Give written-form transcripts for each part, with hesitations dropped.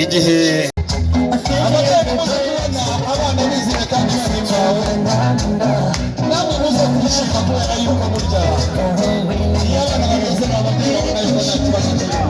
igihe abana bizeye kandi bahimbawe namwe muze kwishima kubera yuko burya iyo abana bageze mu babyeyi babona yuko nta kibazo kirimo.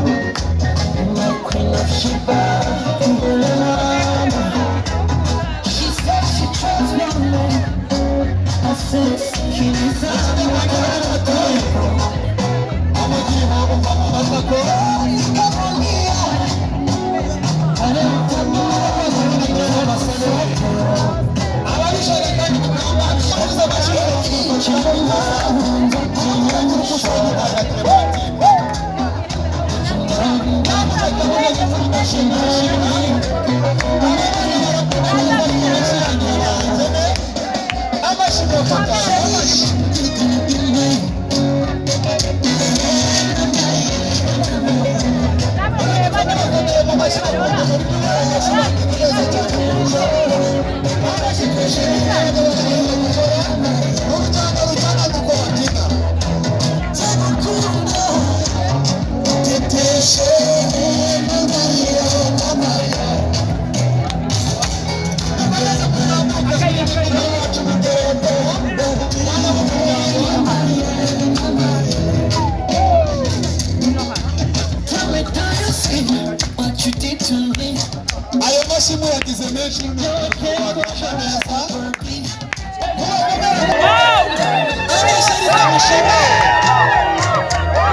Ayo mashimo yagize menshi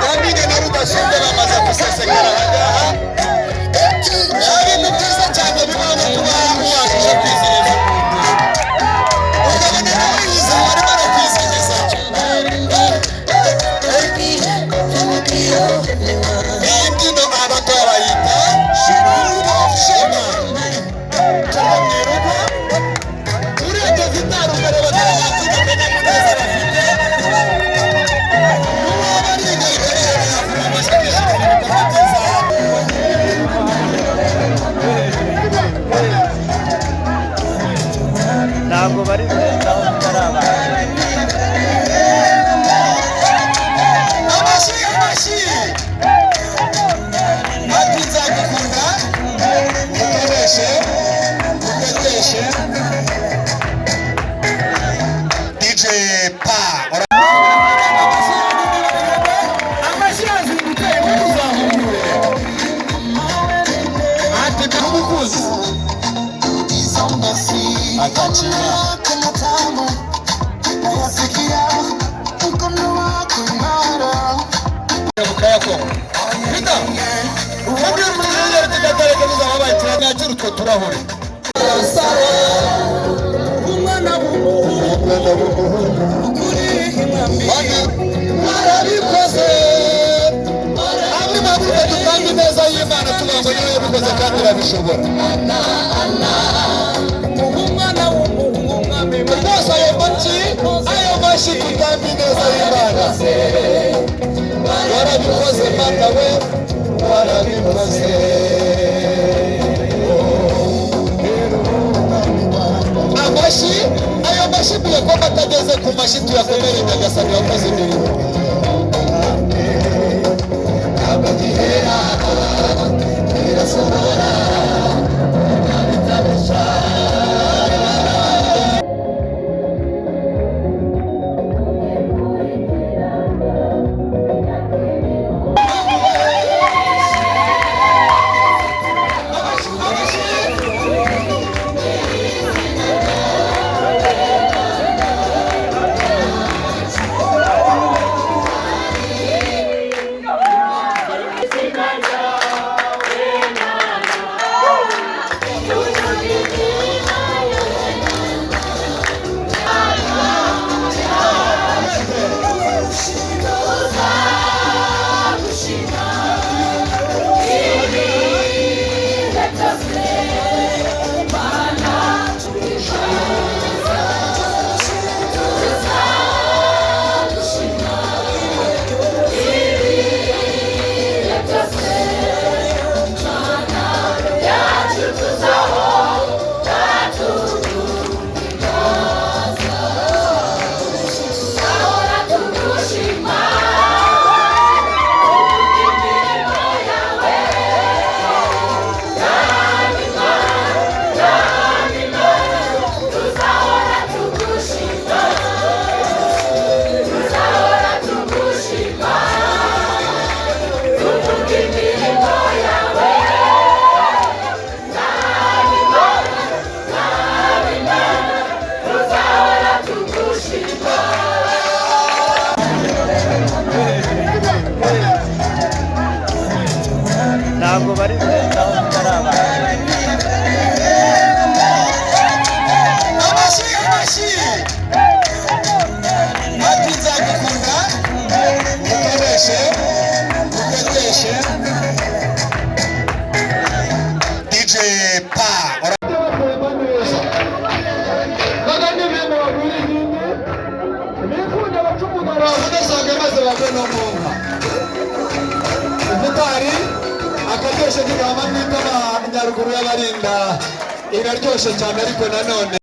Yamine na Rudasumbe bamaze gusesekara ahangaha. Ibintu byiza cyane bibona kuba wabashije kwizihiza. Ukabona nawe yizihiwe arimo arakwizihiza. Iyi mbyino abato barayita shima. Uregeze intara ukareba n'ababyina akanyamuneza bafite. N'uwaba ari igihe abasha kwishimira ibikorwa byiza. ntabwo bari aho bitaraba. Amashyi ati nzagukunda uteteshe DJ Pa amashyi yazinduteye mu kuzamure ati ndamukuzi akakira Bukayako Bita Mubwira umujyi tugatareka bizababaye turanyagira utwo turahure umwana w'umuhungu arabikoze amwe mabuye dutanga ineza y'Imana tuvuga ngo niyo yabikoze kandi irabishobora umwana w'umuhungu mwami rwose ayo mashyi dutanga ineza y'Imana warabikoze Mana we warabikoze amashyi ayo mashyi tuyakoma atageze ku mashyi tuyakomere Nyagasani wakoze imirimo ntabwo gihera irasohora ntabitabesha beza aho tutarabaye. Amashi ati nzagukunda ukoreshe DJ Pa akaryoshye kigamba mwitama Nyaruguru y'abarinda iraryoshye cyane ariko nanone